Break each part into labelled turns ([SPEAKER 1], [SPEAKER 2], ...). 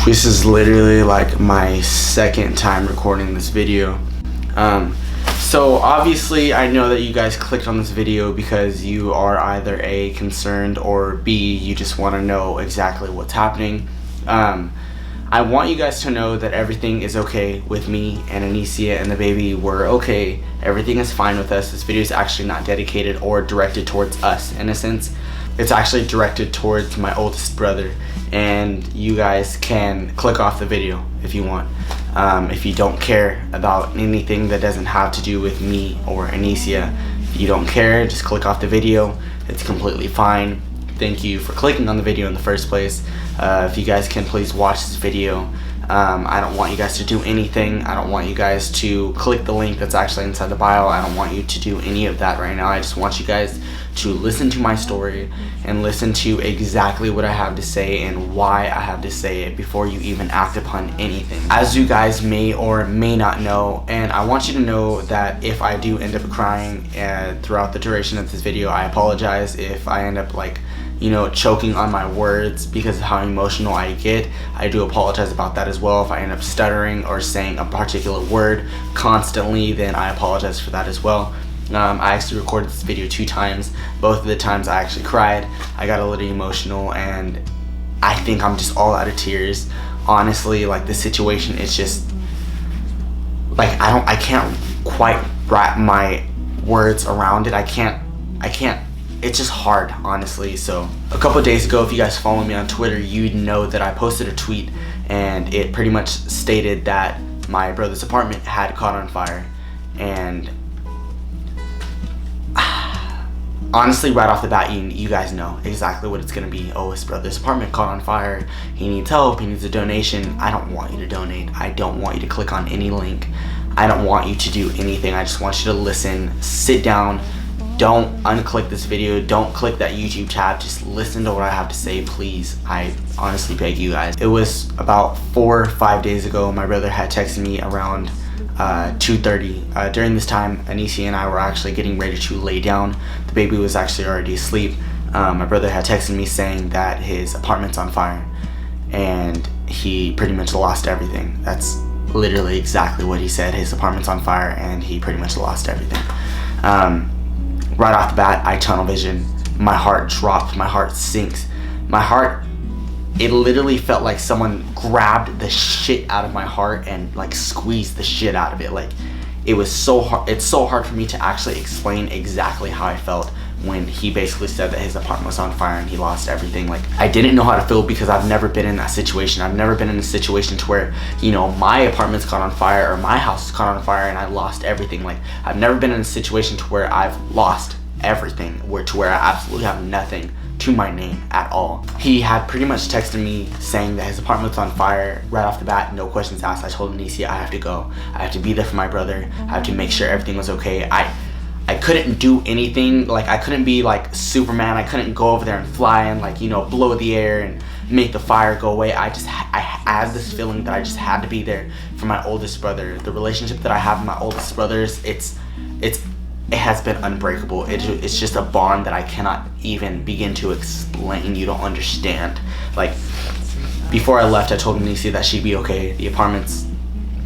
[SPEAKER 1] This is literally like my second time recording this video. So obviously I know that you guys clicked on this video because you are either A, concerned, or B, you just want to know exactly what's happening. I want you guys to know that everything is okay with me and Anicia and the baby. We're okay. Everything is fine with us. This video is actually not dedicated or directed towards us in a sense. It's actually directed towards my oldest brother, and you guys can click off the video if you want. If you don't care about anything that doesn't have to do with me or Anicia, if you don't care, just click off the video. It's completely fine. Thank you for clicking on the video in the first place. If you guys can please watch this video. I don't want you guys to do anything. I don't want you guys to click the link that's actually inside the bio. I don't want you to do any of that right now. I just want you guys to listen to my story and listen to exactly what I have to say and why I have to say it before you even act upon anything. As you guys may or may not know, and I want you to know that if I do end up crying throughout the duration of this video, I apologize. If I end up choking on my words because of how emotional I get, I do apologize about that as well. If I end up stuttering or saying a particular word constantly, then I apologize for that as well. I actually recorded this video 2 times. Both of the times I actually cried. I got a little emotional, and I think I'm just all out of tears. Honestly, like, the situation is just like, I can't quite wrap my words around it. I can't, it's just hard, honestly. So a couple days ago, if you guys follow me on Twitter, you'd know that I posted a tweet, and it pretty much stated that my brother's apartment had caught on fire. And honestly, right off the bat, you guys know exactly what it's gonna be. Oh, his brother's apartment caught on fire. He needs help. He needs a donation. I don't want you to donate. I don't want you to click on any link. I don't want you to do anything. I just want you to listen, sit down. Don't unclick this video. Don't click that YouTube tab. Just listen to what I have to say, please. I honestly beg you guys. It was about 4 or 5 days ago. My brother had texted me around 2:30. During this time, Anicia and I were actually getting ready to lay down. The baby was actually already asleep. My brother had texted me saying that his apartment's on fire, and he pretty much lost everything. That's literally exactly what he said. His apartment's on fire, and he pretty much lost everything. Right off the bat, I tunnel vision. My heart dropped. My heart sinks. My heart, it literally felt like someone grabbed the shit out of my heart and like squeezed the shit out of it. Like, it was so hard. It's so hard for me to actually explain exactly how I felt when he basically said that his apartment was on fire and he lost everything. Like, I didn't know how to feel because I've never been in that situation. I've never been in a situation to where, my apartment's caught on fire or my house is caught on fire and I lost everything. Like, I've never been in a situation to where I've lost everything, to where I absolutely have nothing to my name at all. He had pretty much texted me saying that his apartment's on fire right off the bat, no questions asked. I told Anicia I have to go. I have to be there for my brother. I have to make sure everything was okay. I couldn't do anything. Like, I couldn't be like Superman. I couldn't go over there and fly and blow the air and make the fire go away. I had this feeling that I just had to be there for my oldest brother. The relationship that I have with my oldest brothers, it has been unbreakable. It's just a bond that I cannot even begin to explain. You don't understand. Like, before I left, I told Anicia that she'd be okay.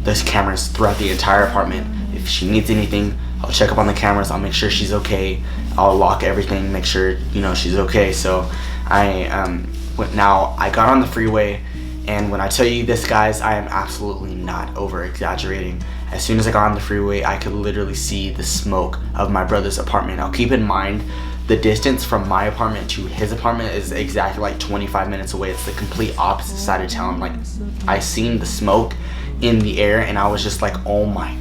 [SPEAKER 1] There's cameras throughout the entire apartment. If she needs anything, I'll check up on the cameras. I'll make sure she's okay. I'll lock everything, make sure she's okay. So I got on the freeway, and when I tell you this, guys, I am absolutely not over exaggerating. As soon as I got on the freeway, I could literally see the smoke of my brother's apartment. Now, keep in mind, the distance from my apartment to his apartment is exactly like 25 minutes away. It's the complete opposite side of town. Like, I seen the smoke in the air, and I was just like, oh my.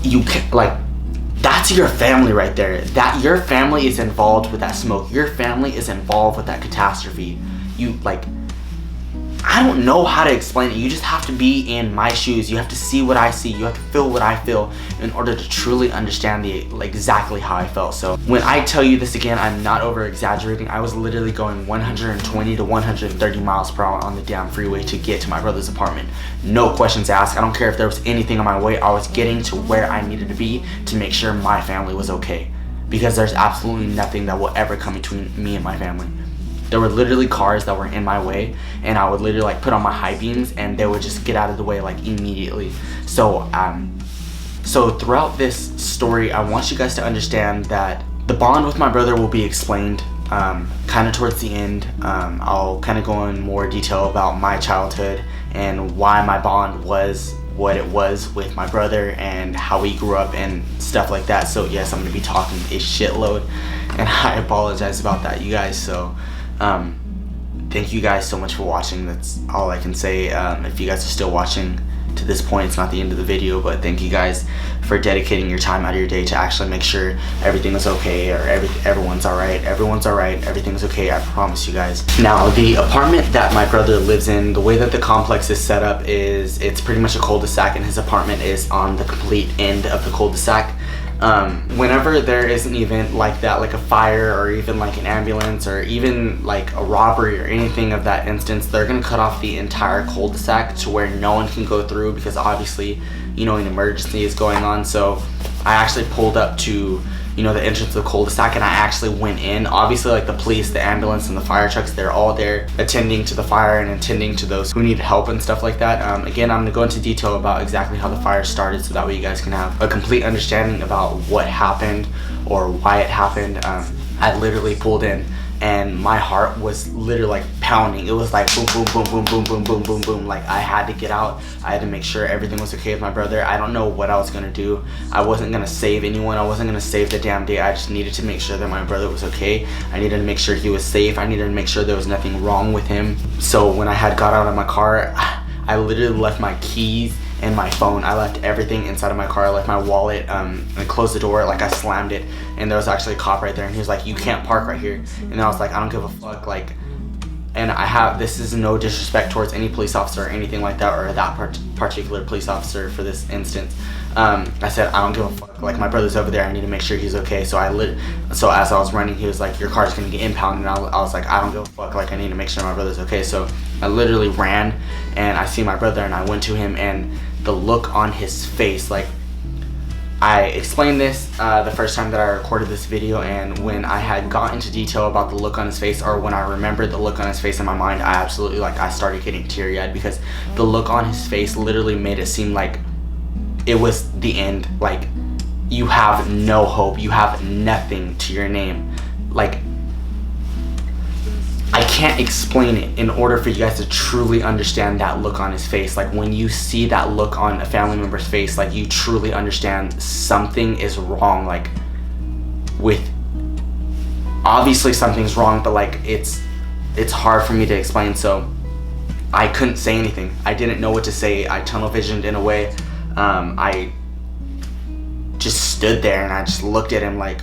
[SPEAKER 1] You can't, like, that's your family right there. That your family is involved with that smoke. Your family is involved with that catastrophe. I don't know how to explain it. You just have to be in my shoes. You have to see what I see. You have to feel what I feel in order to truly understand exactly how I felt. So when I tell you this again, I'm not over exaggerating. I was literally going 120 to 130 miles per hour on the damn freeway to get to my brother's apartment. No questions asked. I don't care if there was anything on my way. I was getting to where I needed to be to make sure my family was okay. Because there's absolutely nothing that will ever come between me and my family. There were literally cars that were in my way, and I would literally like put on my high beams and they would just get out of the way like immediately. So throughout this story, I want you guys to understand that the bond with my brother will be explained kind of towards the end. I'll kind of go in more detail about my childhood and why my bond was what it was with my brother and how we grew up and stuff like that. So yes, I'm gonna be talking a shitload, and I apologize about that, you guys. So thank you guys so much for watching. That's all I can say. If you guys are still watching to this point, it's not the end of the video, but thank you guys for dedicating your time out of your day to actually make sure everything is okay, or everyone's all right, everything's okay. I promise you guys. Now, the apartment that my brother lives in, the way that the complex is set up is it's pretty much a cul-de-sac, and his apartment is on the complete end of the cul-de-sac. Whenever there is an event like that, like a fire or even like an ambulance or even like a robbery or anything of that instance, they're gonna cut off the entire cul-de-sac to where no one can go through, because obviously, you know, an emergency is going on. So I actually pulled up to, you know, the entrance of the cul-de-sac, and I actually went in. Obviously, like the police, the ambulance, and the fire trucks, they're all there attending to the fire and attending to those who need help and stuff like that. Again, I'm gonna go into detail about exactly how the fire started, so that way you guys can have a complete understanding about what happened or why it happened. I literally pulled in, and my heart was literally like pounding. It was like boom, boom, boom, boom, boom, boom, boom, boom, boom. Like I had to get out. I had to make sure everything was okay with my brother. I don't know what I was gonna do. I wasn't gonna save anyone. I wasn't gonna save the damn day. I just needed to make sure that my brother was okay. I needed to make sure he was safe. I needed to make sure there was nothing wrong with him. So when I had got out of my car, I literally left my keys and my phone. I left everything inside of my car. I left my wallet. I closed the door, like I slammed it, and there was actually a cop right there, and he was like, "You can't park right here." And I was like, "I don't give a fuck." Like, and this is no disrespect towards any police officer or anything like that, or that particular police officer for this instance. I said, "I don't give a fuck. Like, my brother's over there. I need to make sure he's okay." So so as I was running, he was like, "Your car's gonna get impounded." And I was like, "I don't give a fuck. Like, I need to make sure my brother's okay." So I literally ran, and I see my brother, and I went to him, and the look on his face, like, I explained this the first time that I recorded this video, and when I had got into detail about the look on his face, or when I remembered the look on his face in my mind, I absolutely, like, I started getting teary-eyed, because the look on his face literally made it seem like it was the end. Like, you have no hope, you have nothing to your name. Like, I can't explain it in order for you guys to truly understand that look on his face. Like, when you see that look on a family member's face, like, you truly understand something is wrong. Like, obviously something's wrong, but like it's hard for me to explain. So I couldn't say anything. I didn't know what to say. I tunnel visioned in a way. I just stood there and I just looked at him like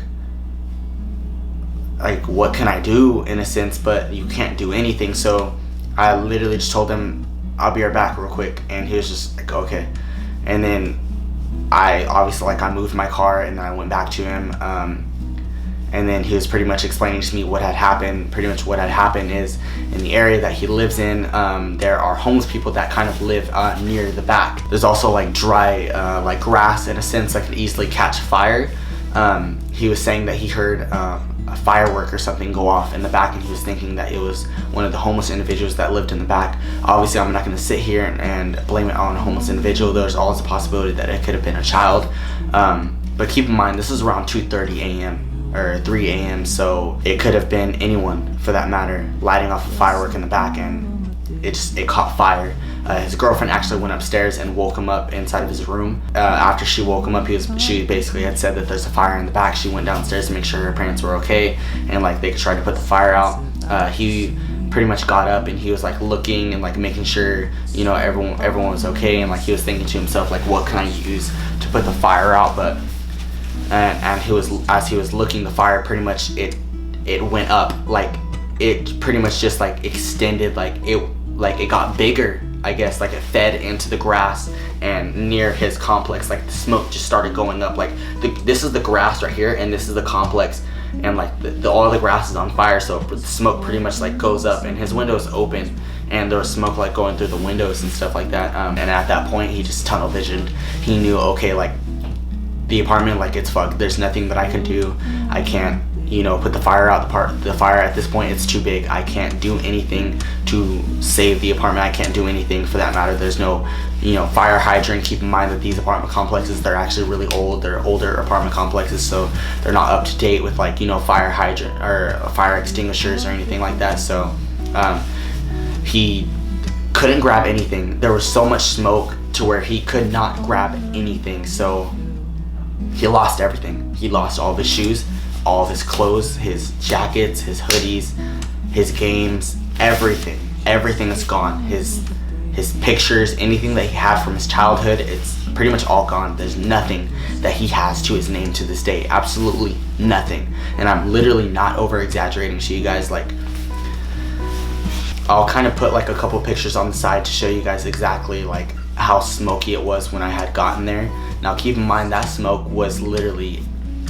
[SPEAKER 1] what can I do, in a sense, but you can't do anything. So I literally just told him, "I'll be right back real quick," and he was just like, "Okay." And then I obviously, like, I moved my car, and then I went back to him, and then he was pretty much explaining to me what had happened. Pretty much what had happened is, in the area that he lives in, there are homeless people that kind of live near the back. There's also like dry like grass, in a sense, that could easily catch fire. He was saying that he heard a firework or something go off in the back, and he was thinking that it was one of the homeless individuals that lived in the back. Obviously, I'm not going to sit here and blame it on a homeless individual. There's always a possibility that it could have been a child, but keep in mind, this is around 2:30 a.m. or 3 a.m. so it could have been anyone, for that matter, lighting off a firework in the back, and it caught fire. His girlfriend actually went upstairs and woke him up inside of his room. After she woke him up, she basically had said that there's a fire in the back. She went downstairs to make sure her parents were okay, and like they could try to put the fire out. He pretty much got up, and he was like looking and like making sure, you know, everyone was okay, and like he was thinking to himself, like, what can I use to put the fire out? But and as he was looking, the fire pretty much it went up, like it pretty much just like extended, like it got bigger, I guess. Like, it fed into the grass and near his complex. Like, the smoke just started going up. Like, this is the grass right here, and this is the complex, and like all the grass is on fire, so the smoke pretty much like goes up, and his window is open, and there was smoke like going through the windows and stuff like that. And at that point, he just tunnel visioned. He knew, okay, like, the apartment, like, it's fucked. There's nothing that I can do. I can't, put the fire out. The fire at this point, it's too big. I can't do anything to save the apartment. I can't do anything for that matter. There's no fire hydrant. Keep in mind that these apartment complexes, they're actually really old. They're older apartment complexes, so they're not up to date with fire hydrant or fire extinguishers or anything like that. So he couldn't grab anything. There was so much smoke to where he could not grab anything. So he lost everything. He lost all of his shoes, all of his clothes, his jackets, his hoodies, his games, everything. Everything is gone. His pictures, anything that he had from his childhood, it's pretty much all gone. There's nothing that he has to his name to this day. Absolutely nothing. And I'm literally not over exaggerating. So you guys, I'll kind of put a couple pictures on the side to show you guys exactly how smoky it was when I had gotten there. Now keep in mind that smoke was literally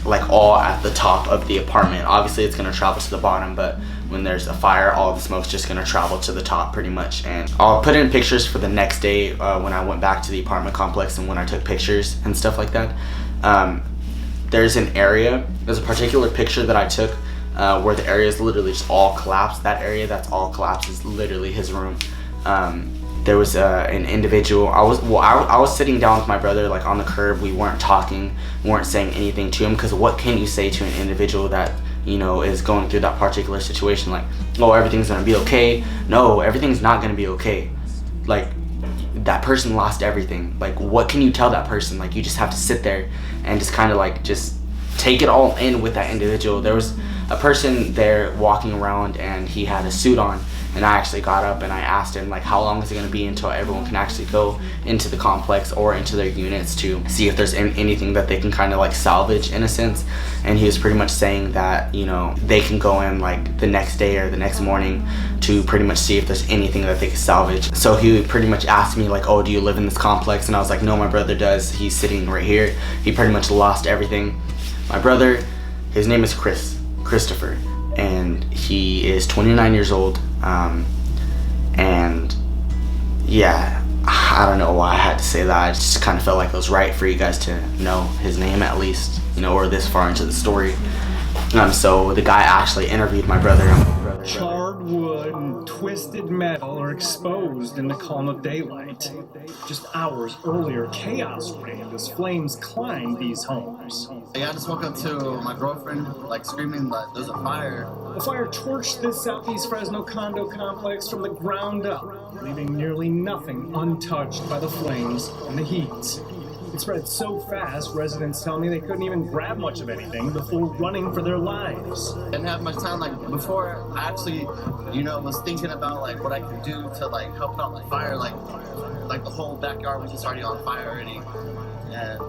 [SPEAKER 1] all at the top of the apartment. Obviously it's gonna travel to the bottom, but when there's a fire, all the smoke's just gonna travel to the top pretty much. And I'll put in pictures for the next day when I went back to the apartment complex and when I took pictures and stuff like that. There's a particular picture that I took where the area is literally just all collapsed. That area that's all collapsed is literally his room. There was an individual. I was sitting down with my brother on the curb. We weren't talking, weren't saying anything to him, because what can you say to an individual that is going through that particular situation? Oh, everything's gonna be okay. No, everything's not gonna be okay. That person lost everything. What can you tell that person? You just have to sit there and just kind of just take it all in with that individual. There was a person there walking around and he had a suit on, and I actually got up and I asked him how long is it going to be until everyone can actually go into the complex or into their units to see if there's anything that they can kind of salvage in a sense. And he was pretty much saying that they can go in the next day or the next morning to pretty much see if there's anything that they can salvage. So he pretty much asked me oh, do you live in this complex? And I was like, no, my brother does. He's sitting right here. He pretty much lost everything. My brother, his name is Christopher, and he is 29 years old. And yeah, I don't know why I had to say that. I just kind of felt it was right for you guys to know his name at least, or this far into the story. So the guy actually interviewed my brother.
[SPEAKER 2] Charred wood and twisted metal are exposed in the calm of daylight. Just hours earlier, chaos reigned as flames climbed these homes.
[SPEAKER 3] Yeah, I just woke up to my girlfriend screaming that there's a fire.
[SPEAKER 2] The fire torched this Southeast Fresno condo complex from the ground up, leaving nearly nothing untouched by the flames and the heat. It spread so fast, residents tell me they couldn't even grab much of anything before running for their lives.
[SPEAKER 3] Didn't have much time. Before I actually, was thinking about what I could do to help out the fire. The whole backyard was just already on fire already, and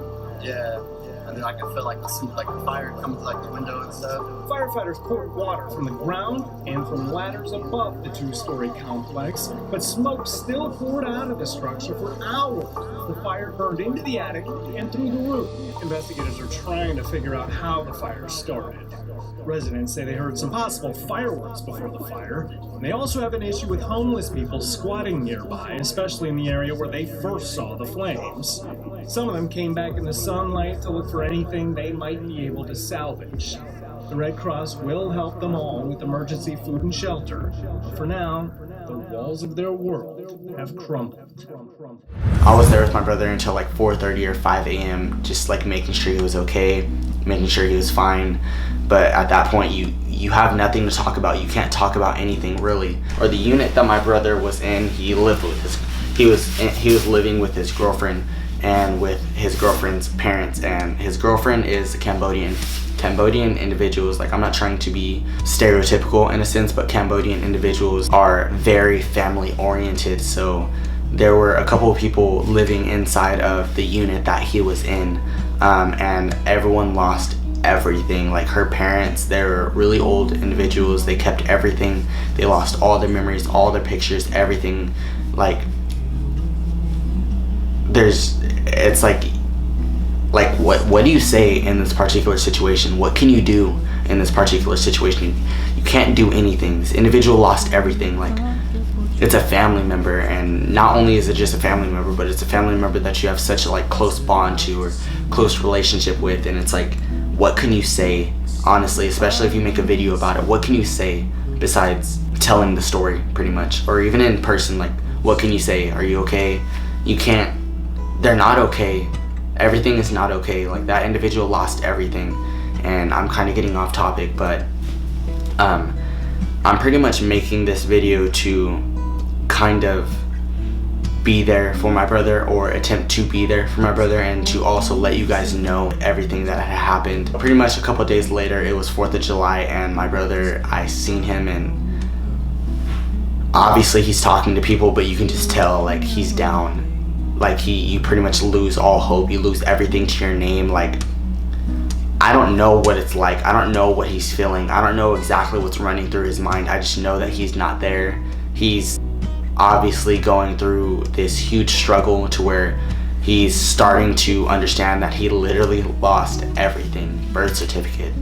[SPEAKER 3] yeah. And then I could feel the fire coming to the window and stuff.
[SPEAKER 2] Firefighters poured water from the ground and from ladders above the two-story complex, but smoke still poured out of the structure for hours. The fire burned into the attic and through the roof. Investigators are trying to figure out how the fire started. Residents say they heard some possible fireworks before the fire. And they also have an issue with homeless people squatting nearby, especially in the area where they first saw the flames. Some of them came back in the sunlight to look for anything they might be able to salvage. The Red Cross will help them all with emergency food and shelter. But for now, the walls of their world have crumbled.
[SPEAKER 1] I was there with my brother until 4:30 or 5 a.m. just making sure he was okay, making sure he was fine. But at that point, you have nothing to talk about. You can't talk about anything really. Or the unit that my brother was in, he lived with he was living with his girlfriend and with his girlfriend's parents, and his girlfriend is Cambodian. Cambodian individuals, I'm not trying to be stereotypical in a sense, but Cambodian individuals are very family oriented. So there were a couple of people living inside of the unit that he was in, and everyone lost everything. Her parents, they're really old individuals. They kept everything. They lost all their memories, all their pictures, everything. What do you say in this particular situation? What can you do in this particular situation? You can't do anything. This individual lost everything. It's a family member, and not only is it just a family member, but it's a family member that you have such a close bond to or close relationship with. And it's what can you say honestly, especially if you make a video about it. What can you say besides telling the story, pretty much? Or even in person, like, what can you say? Are you okay? You can't. They're not okay. Everything is not okay. Like, that individual lost everything. And I'm kind of getting off topic, but I'm pretty much making this video to kind of be there for my brother, or attempt to be there for my brother, and to also let you guys know everything that had happened. Pretty much a couple days later, it was 4th of July, and my brother, I seen him, and obviously he's talking to people, but you can just tell, like, he's down. Like, you pretty much lose all hope. You lose everything to your name. Like, I don't know what it's like. I don't know what he's feeling. I don't know exactly what's running through his mind. I just know that he's not there. He's obviously going through this huge struggle to where he's starting to understand that he literally lost everything. Birth certificate,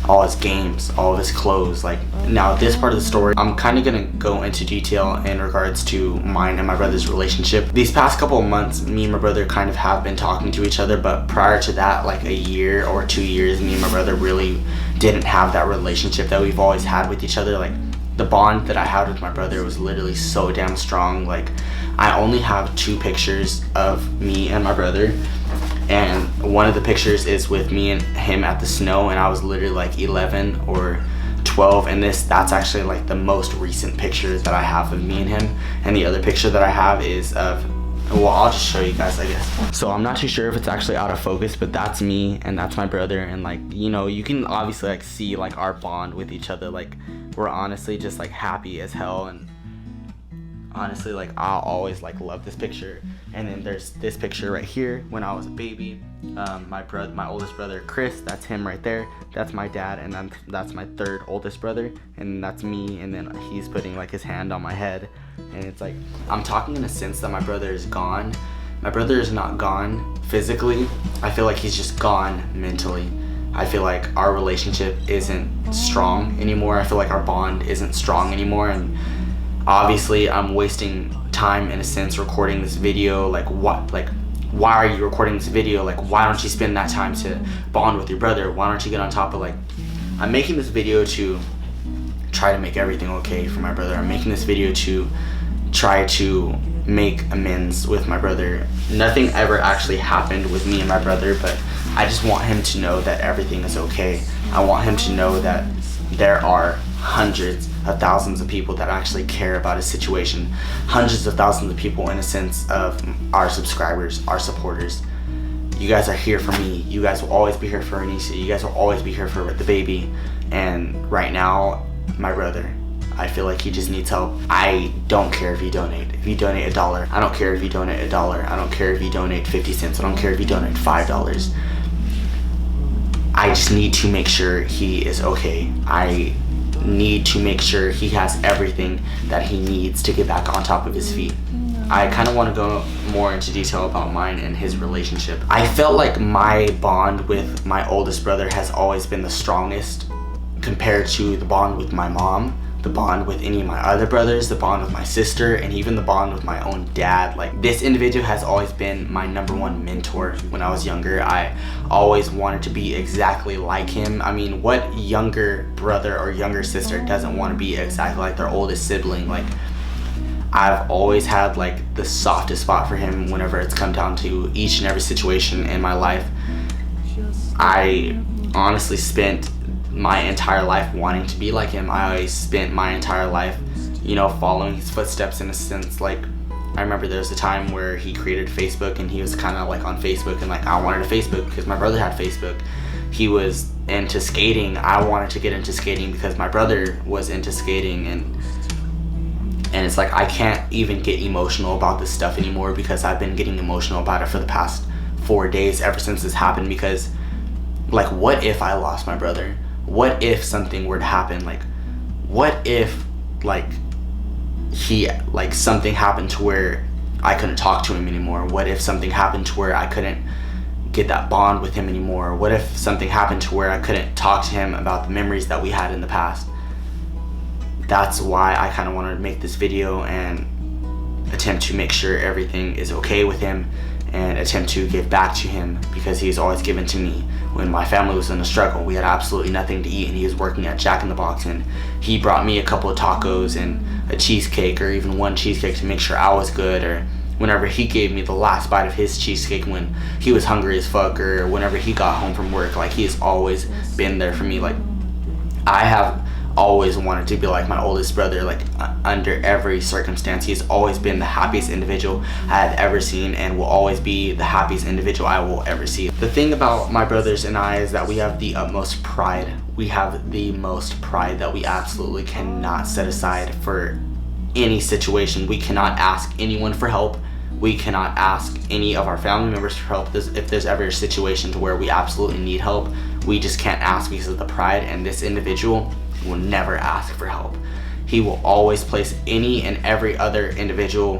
[SPEAKER 1] all his games, all of his clothes. Like, now this part of the story, I'm kind of gonna go into detail in regards to mine and my brother's relationship. These past couple of months, me and my brother kind of have been talking to each other, but prior to that, like a year or 2 years, me and my brother really didn't have that relationship that we've always had with each other. Like, the bond that I had with my brother was literally so damn strong. Like, I only have 2 pictures of me and my brother, and one of the pictures is with me and him at the snow, and I was literally like 11 or 12, and that's actually like the most recent picture that I have of me and him. And the other picture that I have is of, well, I'll just show you guys, I guess. So I'm not too sure if it's actually out of focus, but that's me and that's my brother. And like, you know, you can obviously like see like our bond with each other. Like, we're honestly just like happy as hell. And honestly, like, I'll always like love this picture. And then there's this picture right here when I was a baby. My oldest brother Chris, that's him right there. That's my dad, and then that's my 3rd oldest brother, and that's me. And then he's putting like his hand on my head, and it's like, I'm talking in a sense that my brother is gone. My brother is not gone physically. I feel like he's just gone mentally. I feel like our relationship isn't strong anymore. I feel like our bond isn't strong anymore, and obviously I'm wasting time in a sense recording this video. Like, what, like, why are you recording this video? Like, why don't you spend that time to bond with your brother? Why don't you get on top of, like, I'm making this video to try to make everything okay for my brother. I'm making this video to try to make amends with my brother. Nothing ever actually happened with me and my brother, but I just want him to know that everything is okay. I want him to know that there are hundreds of thousands of people that actually care about his situation. Hundreds of thousands of people, in a sense, of our subscribers, our supporters. You guys are here for me. You guys will always be here for Anisha. You guys will always be here for the baby. And right now, my brother, I feel like he just needs help. I don't care if you donate. If you donate $1, I don't care if you donate $1. I don't care if you donate 50 cents. I don't care if you donate $5. I just need to make sure he is okay. I need to make sure he has everything that he needs to get back on top of his feet. I kind of want to go more into detail about mine and his relationship. I felt like my bond with my oldest brother has always been the strongest compared to the bond with my mom, the bond with any of my other brothers, the bond with my sister, and even the bond with my own dad. Like, this individual has always been my #1 mentor. When I was younger, I always wanted to be exactly like him. I mean, what younger brother or younger sister doesn't want to be exactly like their oldest sibling? Like, I've always had like the softest spot for him whenever it's come down to each and every situation in my life. I honestly spent my entire life wanting to be like him. I always spent my entire life, you know, following his footsteps in a sense. Like, I remember there was a time where he created Facebook, and he was kind of like on Facebook, and like, I wanted a Facebook because my brother had Facebook. He was into skating. I wanted to get into skating because my brother was into skating, and it's like, I can't even get emotional about this stuff anymore because I've been getting emotional about it for the past 4 days ever since this happened. Because, like, what if I lost my brother? What if something were to happen? Like, what if, like, something happened to where I couldn't talk to him anymore? What if something happened to where I couldn't get that bond with him anymore? What if something happened to where I couldn't talk to him about the memories that we had in the past? That's why I kind of wanted to make this video and attempt to make sure everything is okay with him, and attempt to give back to him, because he's always given to me. When my family was in a struggle, we had absolutely nothing to eat, and he was working at Jack in the Box, and he brought me a couple of tacos and a cheesecake, or even one cheesecake to make sure I was good, or whenever he gave me the last bite of his cheesecake when he was hungry as fuck, or whenever he got home from work. Like, he has always been there for me. Like, I have always wanted to be like my oldest brother, like under every circumstance. He's always been the happiest individual I have ever seen, and will always be the happiest individual I will ever see. The thing about my brothers and I is that we have the utmost pride. We have the most pride that we absolutely cannot set aside for any situation. We cannot ask anyone for help. We cannot ask any of our family members for help. If there's ever a situation to where we absolutely need help, we just can't ask because of the pride. And this individual will never ask for help. He will always place any and every other individual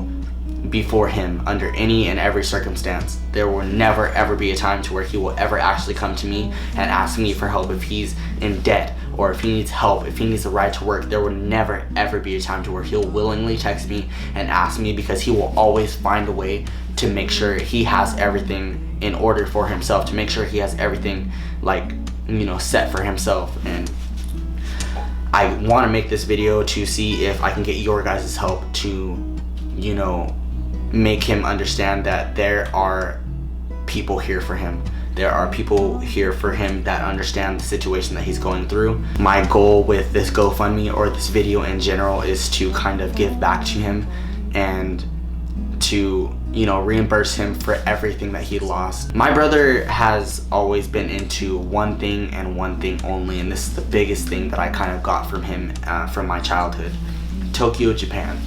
[SPEAKER 1] before him under any and every circumstance. There will never ever be a time to where he will ever actually come to me and ask me for help if he's in debt, or if he needs help, if he needs a ride to work. There will never ever be a time to where he'll willingly text me and ask me, because he will always find a way to make sure he has everything in order for himself, to make sure he has everything, like, you know, set for himself. And I want to make this video to see if I can get your guys' help to, you know, make him understand that there are people here for him. There are people here for him that understand the situation that he's going through. My goal with this GoFundMe, or this video in general, is to kind of give back to him and to, you know, reimburse him for everything that he lost. My brother has always been into one thing and one thing only, and this is the biggest thing that I kind of got from him from my childhood: Tokyo, Japan.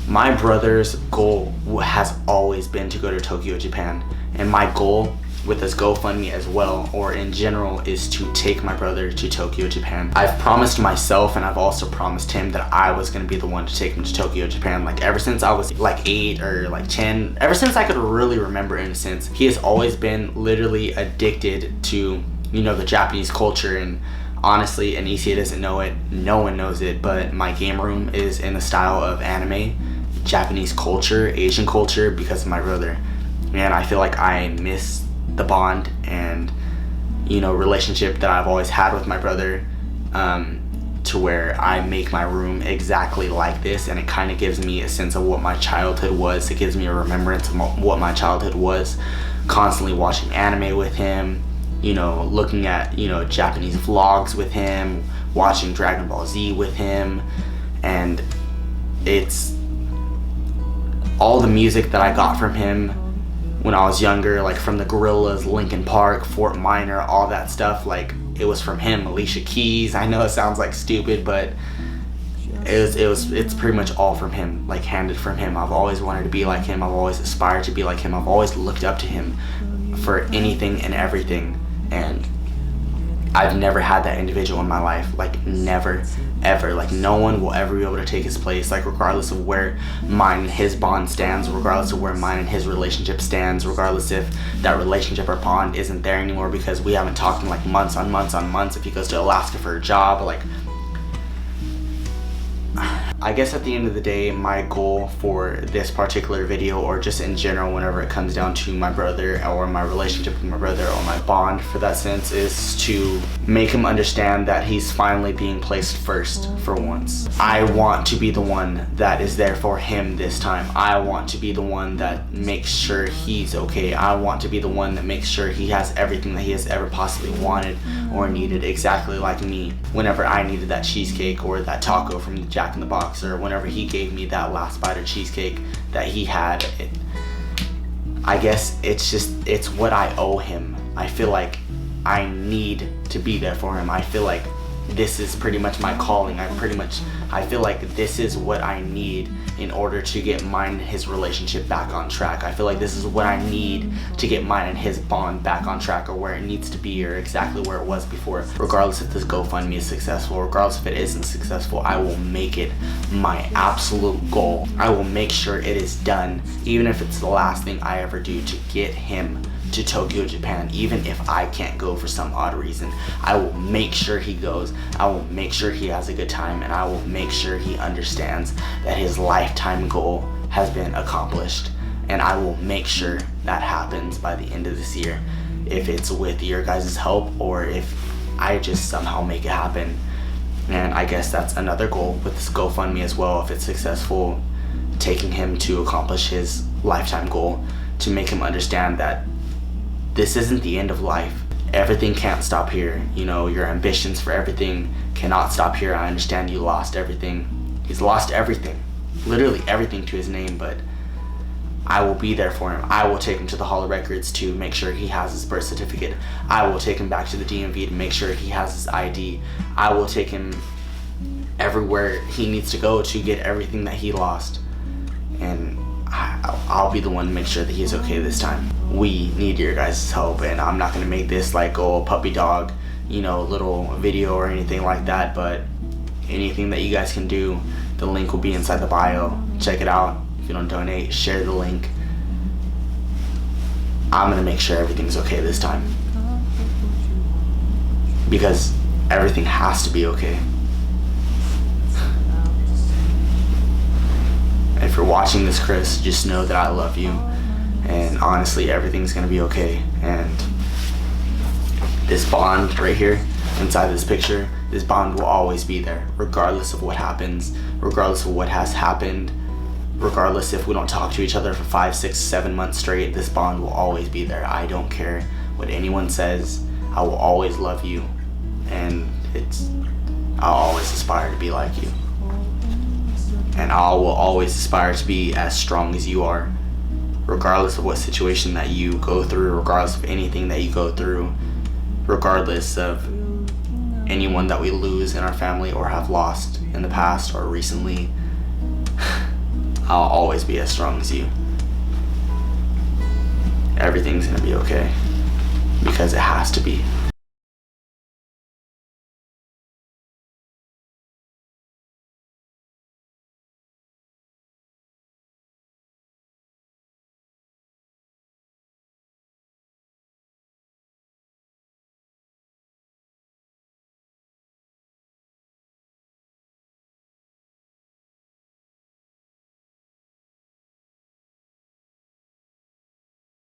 [SPEAKER 1] My brother's goal has always been to go to Tokyo, Japan, and my goal with this GoFundMe as well, or in general, is to take my brother to Tokyo, Japan. I've promised myself, and I've also promised him, that I was gonna be the one to take him to Tokyo, Japan. Like, ever since I was like 8 or like 10, ever since I could really remember in a sense, he has always been literally addicted to, you know, the Japanese culture. And honestly, Anicia doesn't know it, no one knows it, but my game room is in the style of anime, Japanese culture, Asian culture, because of my brother. And I feel like I miss the bond and, you know, relationship that I've always had with my brother, to where I make my room exactly like this, and it kind of gives me a sense of what my childhood was. It gives me a remembrance of what my childhood was, constantly watching anime with him, you know, looking at, you know, Japanese vlogs with him, watching Dragon Ball Z with him. And it's all the music that I got from him when I was younger, like from the Gorillaz, Linkin Park, Fort Minor, all that stuff. Like, it was from him. Alicia Keys. I know it sounds like stupid, but it's pretty much all from him, like handed from him. I've always wanted to be like him. I've always aspired to be like him. I've always looked up to him for anything and everything, and I've never had that individual in my life. Like, never, ever. Like, no one will ever be able to take his place. Like, regardless of where mine and his bond stands, regardless of where mine and his relationship stands, regardless if that relationship or bond isn't there anymore because we haven't talked in like months on months on months, if he goes to Alaska for a job, like, I guess at the end of the day, my goal for this particular video, or just in general whenever it comes down to my brother, or my relationship with my brother, or my bond for that sense, is to make him understand that he's finally being placed first for once. I want to be the one that is there for him this time. I want to be the one that makes sure he's okay. I want to be the one that makes sure he has everything that he has ever possibly wanted or needed, exactly like me whenever I needed that cheesecake or that taco from the Jack in the Box, or whenever he gave me that last bite of cheesecake that he had. I guess it's what I owe him. I feel like I need to be there for him. I feel like this is pretty much my calling. I feel like this is what I need in order to get mine and his relationship back on track. I feel like this is what I need to get mine and his bond back on track, or where it needs to be, or exactly where it was before. Regardless if this GoFundMe is successful, regardless if it isn't successful, I will make it my absolute goal. I will make sure it is done, even if it's the last thing I ever do, to get him to Tokyo, Japan. Even if I can't go for some odd reason, I will make sure he goes. I will make sure he has a good time, and I will make sure he understands that his lifetime goal has been accomplished. and I will make sure that happens by the end of this year. If it's with your guys' help or if I just somehow make it happen. And I guess that's another goal with this GoFundMe as well, if it's successful, taking him to accomplish his lifetime goal, to make him understand that this isn't the end of life. Everything can't stop here. You know, your ambitions for everything cannot stop here. I understand you lost everything. He's lost everything, literally everything to his name, but I will be there for him. I will take him to the Hall of Records to make sure he has his birth certificate. I will take him back to the DMV to make sure he has his ID. I will take him everywhere he needs to go to get everything that he lost. And I'll be the one to make sure that he's okay this time. We need your guys' help, and I'm not gonna make this like a puppy dog, you know, little video or anything like that, but anything that you guys can do, the link will be inside the bio. Check it out. If you don't donate, share the link. I'm gonna make sure everything's okay this time, because everything has to be okay. If you're watching this, Chris, just know that I love you, and honestly, everything's gonna be okay. And this bond right here inside this picture, this bond will always be there, regardless of what happens, regardless of what has happened, regardless if we don't talk to each other for 5, 6, 7 months straight. This bond will always be there. I don't care what anyone says. I will always love you, and I'll always aspire to be like you. And I will always aspire to be as strong as you are, regardless of what situation that you go through, regardless of anything that you go through, regardless of anyone that we lose in our family or have lost in the past or recently. I'll always be as strong as you. Everything's gonna be okay, because it has to be.